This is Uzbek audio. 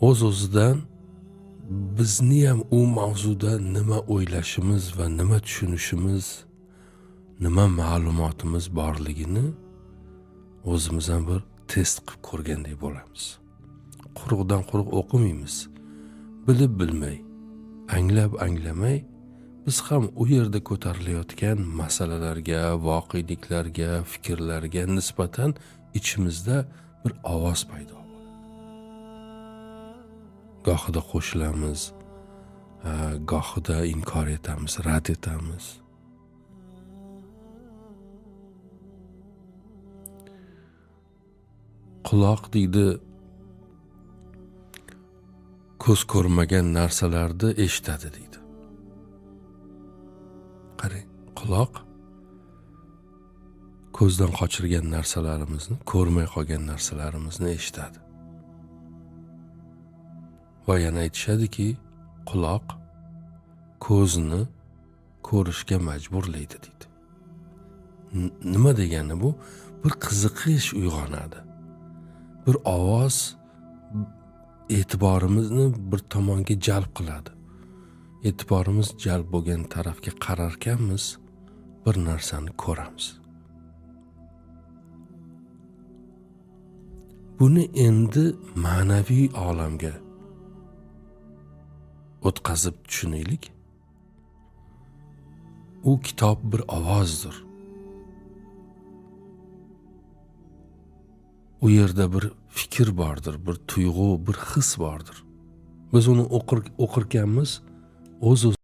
o'z-o'zidan bizni ham u mavzuda nima o'ylashimiz va nima tushunishimiz, nima ma'lumotimiz borligini o'zimiz ham bir test qilib ko'rgandek bo'lamiz. Quruqdan quruq o'qimaymiz. Bilib bilmay, anglab anglamay biz ham u yerda ko'tarilayotgan masalalarga, voqeliklarga, fikrlarga nisbatan ichimizda bir ovoz paydo bo'ladi. Gohida qo'shilamiz, gohida inkor etamiz, rad etamiz. Quloq deydi, ko'z ko'rmagan narsalarni eshitadi deydi. Qarang, quloq ko'zdan qochirgan narsalarimizni, ko'rmay qolgan narsalarimizni eshitadi. Va yana aytishadiki, quloq ko'zni ko'rishga majburlaydi deydi. Nima degani bu? Bir qiziqish uyg'onadi. Bir ovoz e'tiborimizni bir tomonga jalb qiladi. E'tiborimiz jalb bo'lgan tarafga qararkanmiz, bir narsani ko'ramiz. Buni endi ma'naviy olamga o'tkazib tushunaylik. U kitob bir ovozdir. U yerda bir fikr bordir, bir tuyg'u, bir his bordir. Biz uni o'qirkanmiz, o'z